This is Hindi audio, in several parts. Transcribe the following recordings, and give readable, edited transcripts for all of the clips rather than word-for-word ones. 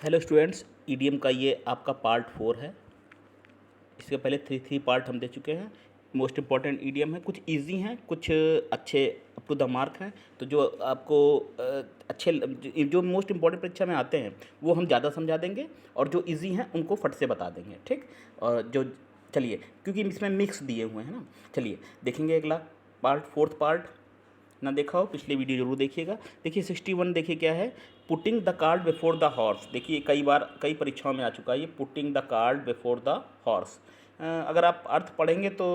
हेलो स्टूडेंट्स, ईडीएम का ये आपका पार्ट 4 है। इसके पहले थ्री पार्ट हम दे चुके हैं। मोस्ट इम्पॉर्टेंट ईडीएम है, कुछ इजी हैं, कुछ अच्छे अप टू द मार्क हैं। तो जो आपको अच्छे जो मोस्ट इम्पॉर्टेंट परीक्षा में आते हैं वो हम ज़्यादा समझा देंगे, और जो इजी हैं उनको फट से बता देंगे, ठीक। और जो चलिए, क्योंकि इसमें मिक्स दिए हुए हैं ना, चलिए देखेंगे अगला पार्ट, फोर्थ पार्ट। ना देखा हो पिछले वीडियो जरूर देखिएगा। देखिए 61 देखिए क्या है, putting the card before the horse. देखिए कई बार कई परीक्षाओं में आ चुका है ये, putting the card before the horse. अगर आप अर्थ पढ़ेंगे तो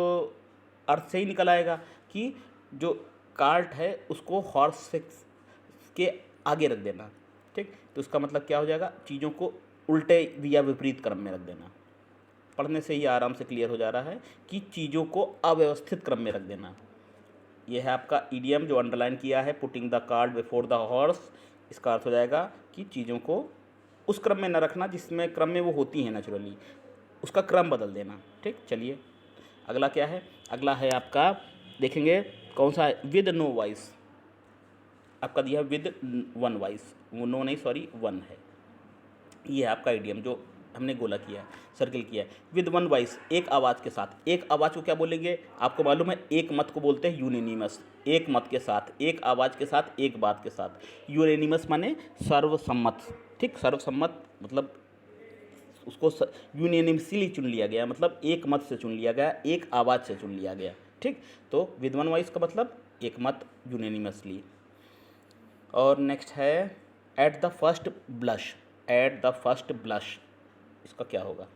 अर्थ से ही निकल आएगा कि जो कार्ट है उसको हॉर्स के आगे रख देना, ठीक। तो उसका मतलब क्या हो जाएगा, चीज़ों को उल्टे या विपरीत क्रम में रख देना। पढ़ने से ही आराम से क्लियर हो जा रहा है कि चीज़ों को अव्यवस्थित क्रम में रख देना। ये है आपका ईडियम जो अंडरलाइन किया है, putting the card before the horse. इसका अर्थ हो जाएगा कि चीज़ों को उस क्रम में न रखना जिसमें क्रम में वो होती हैं नेचुरली, उसका क्रम बदल देना, ठीक। चलिए अगला क्या है, अगला है आपका, देखेंगे कौन सा है, विद नो वॉइस। आपका दिया है विद वन वॉइस, वो नो नहीं सॉरी वन है। ये है आपका ईडियम जो हमने गोला किया है, सर्किल किया है, विद वन वॉइस, एक आवाज़ के साथ। एक आवाज़ को क्या बोलेंगे, आपको मालूम है, एक मत को बोलते हैं यूनिनिमस। एक मत के साथ, एक आवाज़ के साथ, एक बात के साथ। यूनिनिमस माने सर्वसम्मत, ठीक। सर्वसम्मत मतलब उसको यूनिनिमसली चुन लिया गया, मतलब एक मत से चुन लिया गया, एक आवाज़ से चुन लिया गया, ठीक। तो विद वन वॉइस का मतलब एक मत, यूनिनिमसली। और नेक्स्ट है eight the first blush. At the first blush, इसका क्या होगा,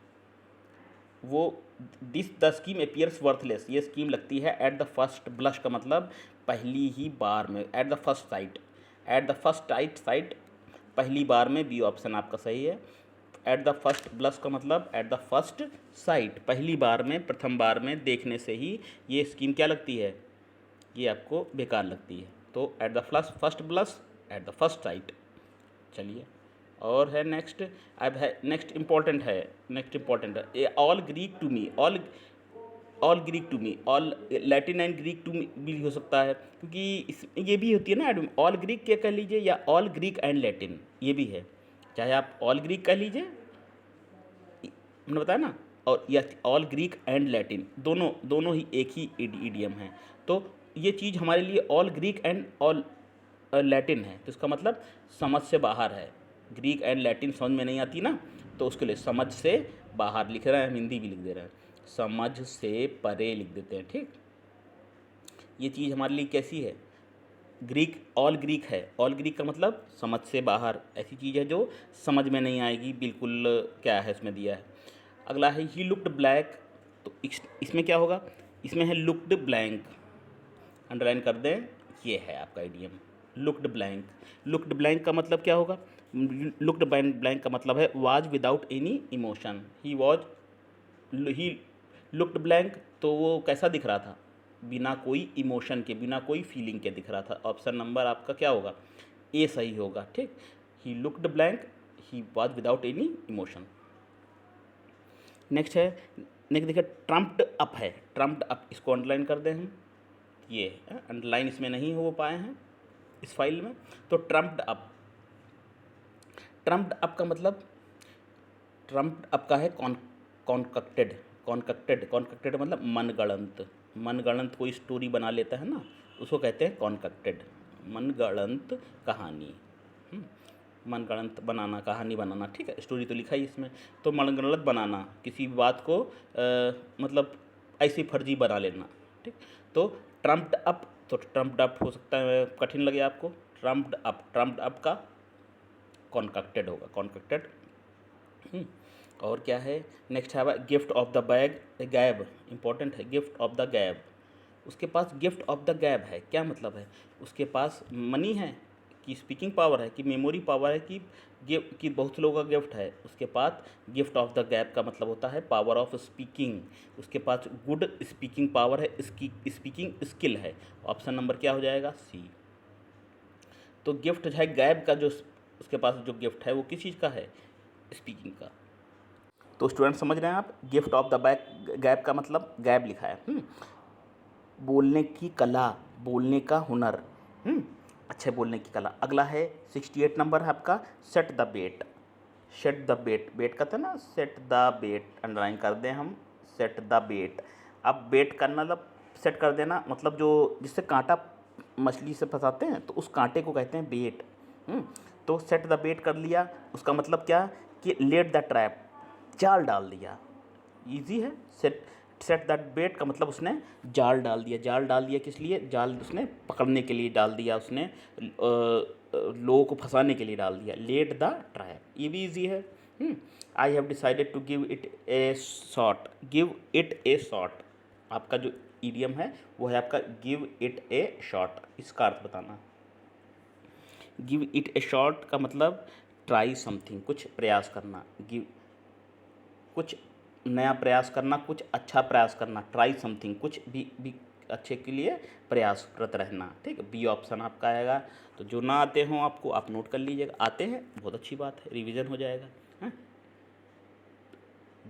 वो this the scheme appears worthless. ये स्कीम लगती है एट द फर्स्ट ब्लश का मतलब पहली ही बार में, eight the first site. Eight the first site, पहली बार में, बी ऑप्शन आपका सही है। एट द फर्स्ट ब्लश का मतलब एट द फर्स्ट साइट, पहली बार में, प्रथम बार में देखने से ही ये स्कीम क्या लगती है, ये आपको बेकार लगती है। तो at the first blush, at the first sight. चलिए और है नेक्स्ट, अब है नेक्स्ट इम्पॉर्टेंट है, नेक्स्ट इम्पॉर्टेंट है ये, all Greek to me. All Greek to me, all Latin and Greek to me भी हो सकता है, क्योंकि इस ये भी होती है ना, ऑल ग्रीक क्या कह लीजिए, या ऑल ग्रीक एंड लैटिन, ये भी है। चाहे आप ऑल ग्रीक कह लीजिए, हमने बताया ना, और या ऑल ग्रीक एंड लैटिन, दोनों दोनों ही एक ही ईडियम है। तो ये चीज़ हमारे लिए all Greek and all Latin है, तो इसका मतलब समझ से बाहर है। ग्रीक एंड लैटिन समझ में नहीं आती ना, तो उसके लिए समझ से बाहर लिख रहे हैं, हम हिंदी भी लिख दे रहे हैं, समझ से परे लिख देते हैं, ठीक। ये चीज़ हमारे लिए कैसी है, ग्रीक, ऑल ग्रीक है, ऑल ग्रीक का मतलब समझ से बाहर, ऐसी चीज़ है जो समझ में नहीं आएगी बिल्कुल, क्या है इसमें दिया है। अगला है ही लुक्ड ब्लैक। तो इसमें क्या होगा, इसमें है लुक्ड ब्लैंक, अंडरलाइन कर दें, ये है आपका idiom looked blank. Looked blank का मतलब क्या होगा, लुक्ड ब्लैंक का मतलब है was without any emotion. He looked blank, तो वो कैसा दिख रहा था, बिना कोई इमोशन के, बिना कोई फीलिंग के दिख रहा था। ऑप्शन नंबर आपका क्या होगा, ए सही होगा, ठीक। He looked blank, he was without any emotion. Next है, नेक्स्ट देखिए ट्रम्प्ड अप है, ट्रम्प्ड अप, इसको अंडरलाइन कर दें हम, ये अंडरलाइन इसमें नहीं हो पाए हैं इस फाइल में। तो ट्रम्प्ड अप, ट्रम्प्ड अप का मतलब, ट्रम्प्ड अप का है कॉन्कक्टेड, कॉन्कक्टेड मतलब मनगढ़ंत। मनगढ़ंत कोई स्टोरी बना लेता है ना, उसको कहते हैं कॉन्कक्टेड, मनगढ़ंत कहानी। मनगढ़ंत बनाना, कहानी बनाना, ठीक है, स्टोरी तो लिखा ही इसमें। तो मनगढ़ंत बनाना, किसी भी बात को मतलब ऐसी फर्जी बना लेना, ठीक। तो ट्रम्प्ड अप, तो ट्रम्प्ड अप हो सकता है कठिन लगे आपको, ट्रम्प्ड अप का कॉन्कक्टेड होगा, कॉन्कक्टेड। और क्या है, नेक्स्ट है गिफ्ट ऑफ द बैग गैब, इंपॉर्टेंट है, गिफ्ट ऑफ द गैब। उसके पास गिफ्ट ऑफ द गैब है, क्या मतलब है, उसके पास मनी है कि स्पीकिंग पावर है कि मेमोरी पावर है कि बहुत लोगों का गिफ्ट है। उसके पास गिफ्ट ऑफ द गैप का मतलब होता है पावर ऑफ स्पीकिंग, उसके पास गुड स्पीकिंग पावर है, इसकी स्पीकिंग स्किल है। ऑप्शन नंबर क्या हो जाएगा, सी। तो गिफ्ट है गैप का, जो उसके पास जो गिफ्ट है वो किस चीज़ का है, स्पीकिंग का। तो स्टूडेंट समझ रहे हैं आप, gift of the back gap का मतलब गैप लिखा है, बोलने की कला, बोलने का हुनर, अच्छे बोलने की कला। अगला है 68 नंबर है आपका, set the bet. Set the bet, bet कहते हैं ना, सेट द बेट, अंडरलाइन कर दें हम, सेट द बेट। अब बेट करना मतलब सेट कर देना, मतलब जो जिससे कांटा मछली से फंसाते हैं तो उस कांटे को कहते हैं बेट। तो सेट द बेट कर लिया, उसका मतलब क्या कि लेट द ट्रैप, जाल डाल दिया। इजी है। सेट सेट दैट बेट का मतलब उसने जाल डाल दिया। जाल डाल दिया किस लिए? जाल उसने पकड़ने के लिए डाल दिया, उसने लोगों को फंसाने के लिए डाल दिया। लेट द ट्रैप, ये भी ईजी है। I have decided to give it a shot, give it a shot, आपका जो ईडियम है वो है आपका गिव इट ए शॉट। इसका अर्थ बताना। गिव इट ए शॉट का मतलब ट्राई समथिंग, कुछ प्रयास करना। गिव, कुछ नया प्रयास करना, कुछ अच्छा प्रयास करना। ट्राई समथिंग, कुछ भी अच्छे के लिए प्रयासरत रहना। ठीक है, बी ऑप्शन आपका आएगा। तो जो ना आते हों आपको, आप नोट कर लीजिएगा। आते हैं बहुत अच्छी बात है, रिवीजन हो जाएगा।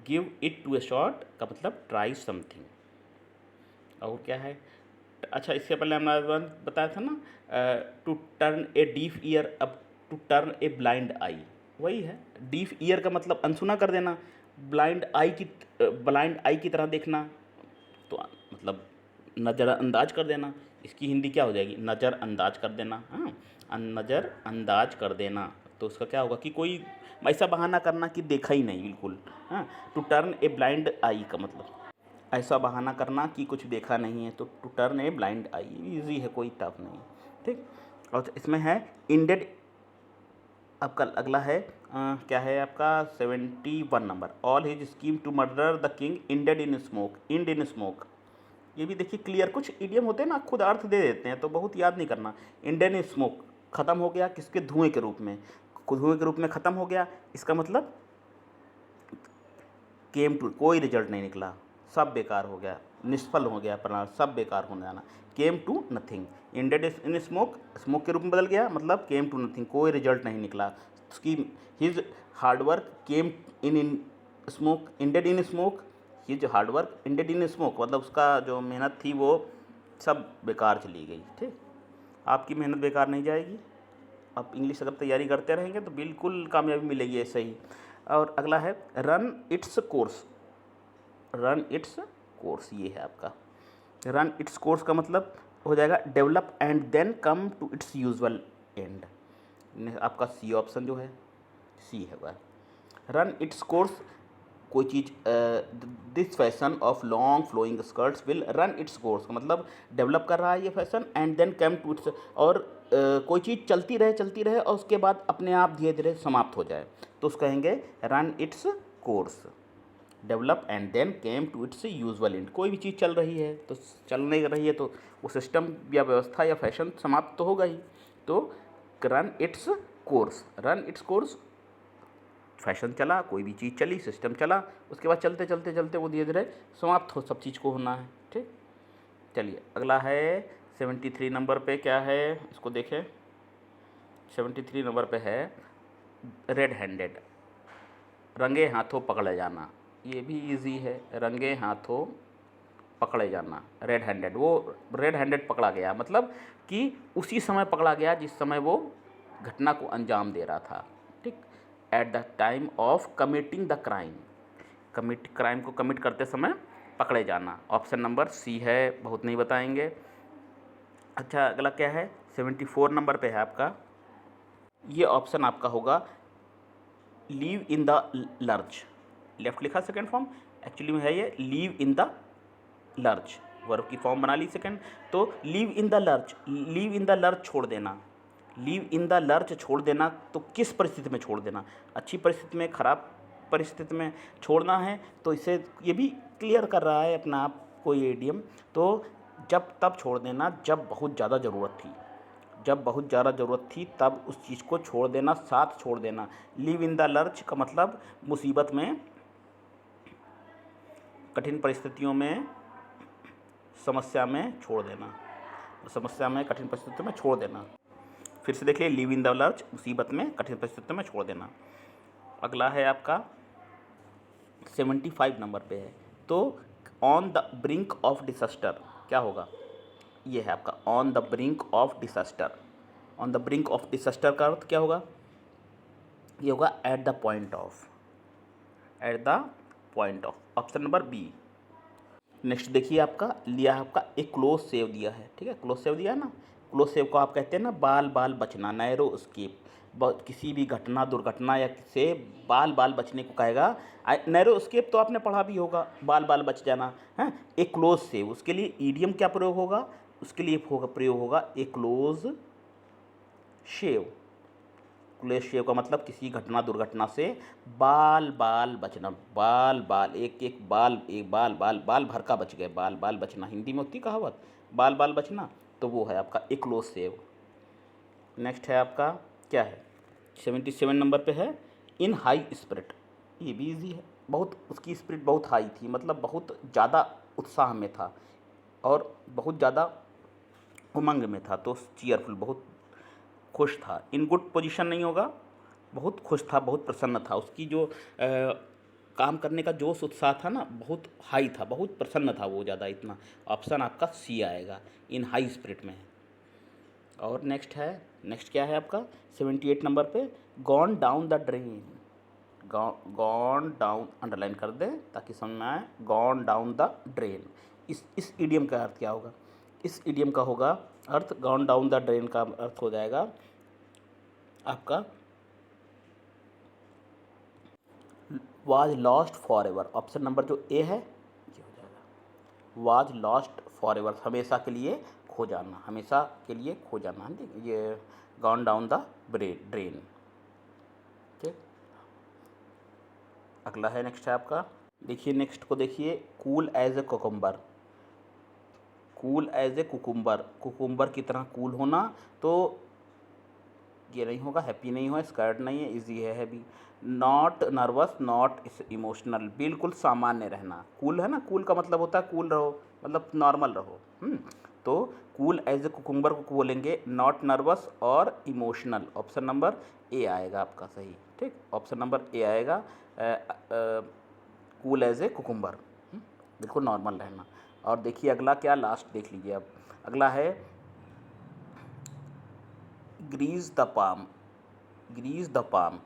Give it to a shot का मतलब ट्राई समथिंग। और क्या है? अच्छा, इससे पहले हमने बताया था ना, to turn a deaf ear up to turn a blind eye, वही है। डीफ ईयर का मतलब अनसुना कर देना, ब्लाइंड आई की तरह देखना, तो मतलब नज़रअंदाज कर देना। इसकी हिंदी क्या हो जाएगी? नज़रअंदाज कर देना। हाँ, नज़रअंदाज कर देना। तो उसका क्या होगा कि कोई ऐसा बहाना करना कि देखा ही नहीं बिल्कुल। हाँ, टू टर्न ए ब्लाइंड आई का मतलब ऐसा बहाना करना कि कुछ देखा नहीं है, तो to turn a blind eye, easy है, कोई टफ नहीं। ठीक, और इसमें है इंडेड। आपका अगला है क्या है आपका 71 number. All his scheme to murder the king ended in smoke, end in smoke. ये भी देखिए क्लियर, कुछ इडियम होते हैं ना खुद अर्थ दे देते हैं, तो बहुत याद नहीं करना। इंडेड इन स्मोक ख़त्म हो गया किसके? धुएं के रूप में। धुएं के रूप में ख़त्म हो गया, इसका मतलब केम टू, कोई रिजल्ट नहीं निकला, सब बेकार हो गया, निष्फल हो गया परिणाम, सब बेकार होने जाना। Came to nothing, ended in smoke, smoke के रूप में बदल गया, मतलब केम टू नथिंग, कोई रिजल्ट नहीं निकला। उसकी his hard work came in smoke, ended in smoke, his hard work ended in smoke, मतलब उसका जो मेहनत थी वो सब बेकार चली गई। ठीक, आपकी मेहनत बेकार नहीं जाएगी। आप इंग्लिश अगर तैयारी करते रहेंगे तो बिल्कुल कामयाबी मिलेगी ऐसे ही। और अगला है run its course, run its course, ये है आपका। रन इट्स कोर्स का मतलब हो जाएगा develop and then come to its usual end. आपका सी ऑप्शन जो है, सी है वह। रन इट्स कोर्स, कोई चीज़, this fashion of long flowing skirts will run its course का मतलब डेवलप कर रहा है ये fashion, and then come to its, और कोई चीज़ चलती रहे और उसके बाद अपने आप धीरे धीरे समाप्त हो जाए, तो उसको कहेंगे run its course. Develop and then came to its usual end, कोई भी चीज़ चल रही है तो चल नहीं रही है तो वो सिस्टम या व्यवस्था या फैशन समाप्त तो होगा ही। तो run its course, run its course, fashion चला, कोई भी चीज़ चली, सिस्टम चला, उसके बाद चलते चलते चलते वो धीरे धीरे समाप्त हो, सब चीज़ को होना है। ठीक, चलिए अगला है 73 नंबर पे। क्या है इसको देखें, 73 नंबर पे है रेड हैंडेड, रंगे हाथों पकड़े जाना। ये भी इजी है, रंगे हाथों पकड़े जाना, रेड हैंडेड। वो रेड हैंडेड पकड़ा गया मतलब कि उसी समय पकड़ा गया जिस समय वो घटना को अंजाम दे रहा था। ठीक, at the time of committing the crime, crime को कमिट करते समय पकड़े जाना। ऑप्शन नंबर सी है, बहुत नहीं बताएंगे। अच्छा, अगला क्या है 74 नंबर पे है आपका, ये ऑप्शन आपका होगा leave in the lurch. Left लिखा सेकंड फॉर्म, एक्चुअली में है ये leave in the lurch, verb की फॉर्म बना ली सेकंड। तो leave in the lurch, leave in the lurch छोड़ देना, लीव इन द लर्च छोड़ देना, तो किस परिस्थिति में छोड़ देना? अच्छी परिस्थिति में, खराब परिस्थिति में छोड़ना है, तो इसे ये भी क्लियर कर रहा है अपना आप कोई एडियम। तो जब तब छोड़ देना जब बहुत ज़्यादा ज़रूरत थी, जब बहुत ज़्यादा ज़रूरत थी तब उस चीज़ को छोड़ देना, साथ छोड़ देना। लिव इन द लर्च का मतलब मुसीबत में, कठिन परिस्थितियों में, समस्या में छोड़ देना, समस्या में, कठिन परिस्थितियों में छोड़ देना। फिर से देखिए, लिव इन द लर्च, मुसीबत में, कठिन परिस्थितियों में छोड़ देना। अगला है आपका 75 नंबर पे है, तो on the brink of disaster क्या होगा? ये है आपका on the brink of disaster. On the brink of disaster का अर्थ क्या होगा? ये होगा at the point of, at the point of, option number B. Next देखिए, आपका लिया है आपका एक क्लोज सेव दिया है, ठीक है, क्लोज सेव दिया है ना। क्लोज सेव को आप कहते हैं ना बाल बाल बचना, नैरो स्केप, किसी भी घटना दुर्घटना या से बाल बाल बचने को कहेगा। नैरो स्केप तो आपने पढ़ा भी होगा, बाल बाल बच जाना है। एक क्लोज सेव, उसके लिए ईडियम क्या प्रयोग होगा, उसके लिए होगा प्रयोग होगा ए क्लोज शेव। क्लोज शेव का मतलब किसी घटना दुर्घटना से बाल बाल बचना, बाल बाल एक एक बाल, एक बाल बाल बाल भर का बच गए, बाल बाल बचना, हिंदी में होती कहावत बाल बाल बचना, तो वो है आपका ए क्लोज सेव। नेक्स्ट है आपका क्या है, 77 नंबर पे है इन हाई स्पिरिट। ये भी ईजी है, बहुत उसकी स्पिरिट बहुत हाई थी, मतलब बहुत ज़्यादा उत्साह में था और बहुत ज़्यादा उमंग में था, तो चीयरफुल बहुत खुश था। इन गुड पोजीशन नहीं होगा, बहुत खुश था, बहुत प्रसन्न था, उसकी जो काम करने का जोश उत्साह था ना बहुत हाई था, बहुत प्रसन्न था वो ज़्यादा, इतना। ऑप्शन आपका सी आएगा, इन हाई स्पिरिट में है। और नेक्स्ट है, नेक्स्ट क्या है आपका 78 नंबर पे, gone down the drain. Gone down underline कर दें ताकि समझ में आए, गॉन डाउन द ड्रेन। इस इडियम का अर्थ क्या होगा, इस इडियम का होगा अर्थ, गॉन डाउन द ड्रेन का अर्थ हो जाएगा आपका was lost for ever. Option number जो ए है ये हो जाएगा, वाज लॉस्ट फॉर एवर, हमेशा के लिए खो जाना, हमेशा के लिए खो जाना, ये गॉन डाउन द ड्रेन। ठीक, अगला है, नेक्स्ट है आपका, देखिए नेक्स्ट को देखिए, cool as a cucumber. Cool as a cucumber, cucumber की तरह कूल होना, तो ये नहीं होगा, हैप्पी नहीं होगा, स्कर्ट नहीं है, इजी है heavy. Not nervous, not emotional, बिल्कुल सामान्य रहना। कूल है ना, कूल का मतलब होता है कूल रहो, मतलब नॉर्मल रहो। तो कूल एज ए कुकुम्बर को बोलेंगे नॉट नर्वस और इमोशनल। ऑप्शन नंबर ए आएगा आपका सही, ठीक, ऑप्शन नंबर ए आएगा, कूल एज ए कुकुम्बर, बिल्कुल नॉर्मल रहना। और देखिए अगला क्या, लास्ट देख लीजिए अब, अगला है grease the palm. Grease the palm,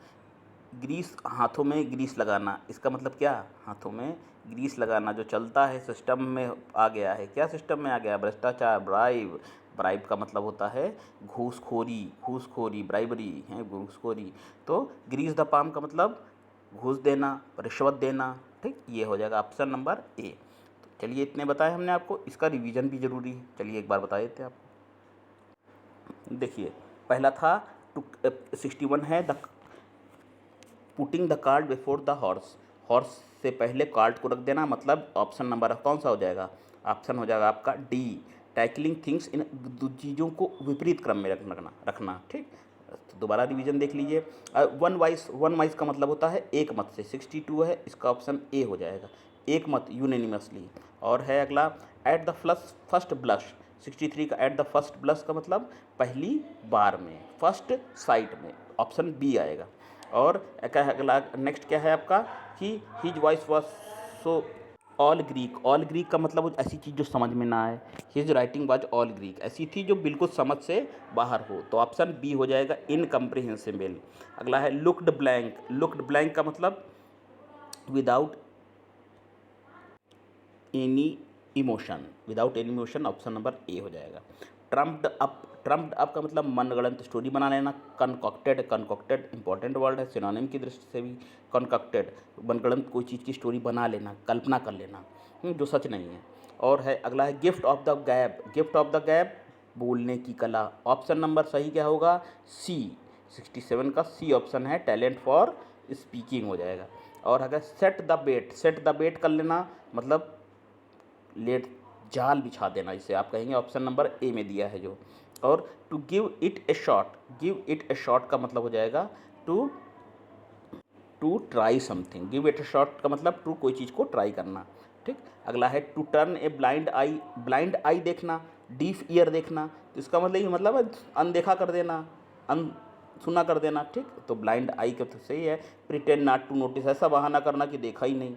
grease हाथों में ग्रीस लगाना, इसका मतलब क्या, हाथों में ग्रीस लगाना जो चलता है सिस्टम में आ गया है, क्या सिस्टम में आ गया, भ्रष्टाचार, ब्राइब। ब्राइब का मतलब होता है घूसखोरी, घूसखोरी ब्राइबरी है, घूसखोरी। तो ग्रीस द पाम का मतलब घूस देना, रिश्वत देना, ठीक, ये हो जाएगा ऑप्शन नंबर ए। तो चलिए इतने बताए हमने आपको, इसका रिवीजन भी ज़रूरी है, चलिए एक बार बता देते हैं आपको। देखिए पहला था 61 है the putting the cart before the horse. Horse से पहले कार्ट को रख देना, मतलब ऑप्शन नंबर कौन सा हो जाएगा, ऑप्शन हो जाएगा आपका डी, टैकलिंग थिंग्स इन, चीज़ों को विपरीत क्रम में रखना, ठीक। तो दोबारा रिवीजन देख लीजिए। वन वाइज का मतलब होता है एक मत से, 62 है, इसका ऑप्शन ए हो जाएगा, एक मत, यूनेनिमसली। और है अगला एट द फर्स्ट ब्लश, 63 का एट द फर्स्ट ब्लश का मतलब पहली बार में, फर्स्ट साइट में, ऑप्शन बी आएगा। और क्या है अगला, नेक्स्ट क्या है आपका कि his voice was so all Greek. All Greek का मतलब ऐसी चीज़ जो समझ में ना आए, his writing was all Greek, ऐसी थी जो बिल्कुल समझ से बाहर हो, तो ऑप्शन बी हो जाएगा इनकम्प्रिहेंसिबल। अगला है लुक्ड ब्लैंक। लुक्ड ब्लैंक का मतलब without any emotion, without any emotion, option number A हो जाएगा। ट्रम्प्ड अप, ट्रम्प्ड अप का मतलब मनगढ़ंत स्टोरी बना लेना। कनकॉक्टेड, कनकॉक्टेड इंपॉर्टेंट वर्ड है, सिनोनिम की दृष्टि से भी। कनकॉक्टेड मनगढ़ंत कोई चीज़ की स्टोरी बना लेना, कल्पना कर लेना, जो सच नहीं है। और है अगला है गिफ्ट ऑफ द गैब। गिफ्ट ऑफ द गैब बोलने की कला, ऑप्शन नंबर सही क्या होगा, सी, 67 का सी ऑप्शन है, टैलेंट फॉर स्पीकिंग हो जाएगा। और अगर set the bet, set the bet कर लेना मतलब लेट, जाल बिछा देना, इसे आप कहेंगे, ऑप्शन नंबर ए में दिया है जो। और to give it a shot, give it a shot का मतलब हो जाएगा to try something. Give it a shot का मतलब टू कोई चीज़ को ट्राई करना, ठीक। अगला है to turn a blind eye. Blind eye देखना, डीफ ईयर देखना, तो इसका मतलब ये मतलब है अनदेखा कर देना, सुना कर देना, ठीक। तो ब्लाइंड आई का तो सही है। प्रिटेंड नॉट टू नोटिस, ऐसा बहाना करना कि देखा ही नहीं।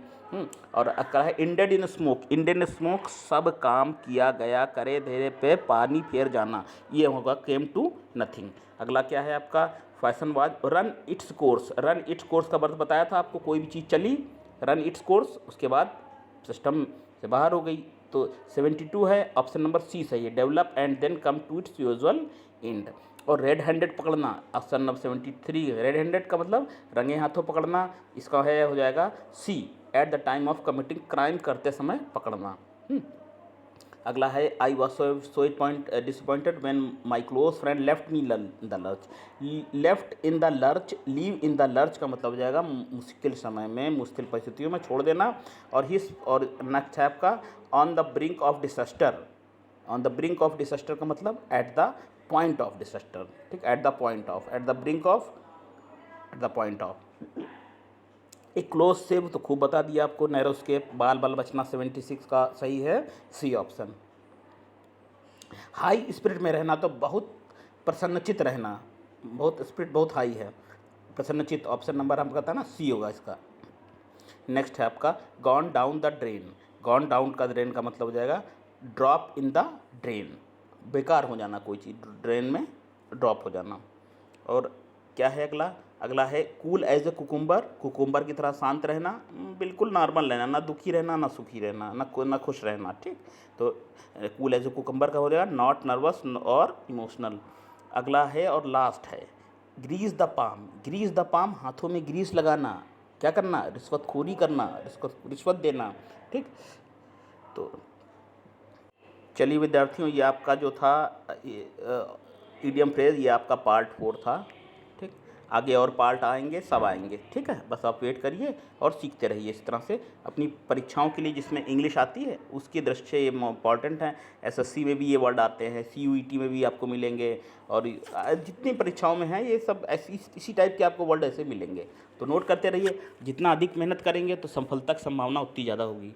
और अगला है ended in smoke. Ended in smoke सब काम किया गया, करे धीरे पे पानी फेर जाना, ये होगा केम टू नथिंग। अगला क्या है आपका fashion was run its course. Run its course का अर्थ बताया था आपको, कोई भी चीज़ चली, रन इट्स कोर्स, उसके बाद सिस्टम से बाहर हो गई। तो 72 है, ऑप्शन नंबर सी सही है, develop and then come to its usual end. और रेड हैंडेड पकड़ना, ऑप्शन नंबर 73, रेड हैंडेड का मतलब रंगे हाथों पकड़ना, इसका है हो जाएगा C, at the time of committing crime, करते समय पकड़ना। अगला है I was so disappointed when my close friend left me in the lurch. Left in the lurch, leave in the lurch का मतलब हो जाएगा मुश्किल समय में, मुश्किल परिस्थितियों में छोड़ देना। और नेक्स्ट है आपका on the brink of disaster. On the brink of disaster का मतलब at the point of disaster, ठीक, at the point of, at the brink of, at the point of. एक क्लोज सेव तो खूब बता दिया आपको, नैरो स्केप, बाल बाल बचना 76 का सही है सी ऑप्शन। हाई स्पिरिट में रहना तो बहुत प्रसन्नचित रहना, बहुत स्पिरिट बहुत हाई है, प्रसन्नचित, ऑप्शन नंबर हम कहता है ना सी होगा इसका। नेक्स्ट है आपका gone down the drain. Gone down का ड्रेन का मतलब हो जाएगा ड्रॉप इन द ड्रेन, बेकार हो जाना, कोई चीज़ ड्रेन में ड्रॉप हो जाना। और क्या है अगला, अगला है cool as a cucumber. Cucumber की तरह शांत रहना, बिल्कुल नॉर्मल रहना, ना दुखी रहना ना सुखी रहना, ना खुश रहना, ठीक। तो कूल एज ए कुकुम्बर का हो जाएगा नॉट नर्वस और इमोशनल। अगला है और लास्ट है grease the palm. Grease the palm, हाथों में ग्रीस लगाना, क्या करना, रिश्वतखोरी करना, रिश्वत देना, ठीक। तो चलिए विद्यार्थियों, ये आपका जो था ईडियम फ्रेज, ये आपका पार्ट 4 था, ठीक। आगे और पार्ट आएंगे, सब आएंगे, ठीक है। बस आप वेट करिए और सीखते रहिए इस तरह से अपनी परीक्षाओं के लिए, जिसमें इंग्लिश आती है उसकी दृष्टि से ये इम्पॉर्टेंट है। एसएससी में भी ये वर्ड आते हैं, सीयूईटी में भी आपको मिलेंगे, और जितनी परीक्षाओं में है ये सब इसी टाइप के आपको वर्ड ऐसे मिलेंगे। तो नोट करते रहिए, जितना अधिक मेहनत करेंगे तो सफलता की संभावना उतनी ज़्यादा होगी।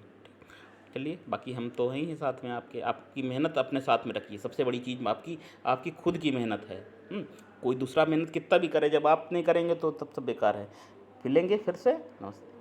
चलिए, बाकी हम तो हैं ही साथ में आपके, आपकी मेहनत अपने साथ में रखिए। सबसे बड़ी चीज़ आपकी खुद की मेहनत है। कोई दूसरा मेहनत कितना भी करे, जब आप नहीं करेंगे तो तब सब बेकार है। फिर लेंगे फिर से, नमस्ते।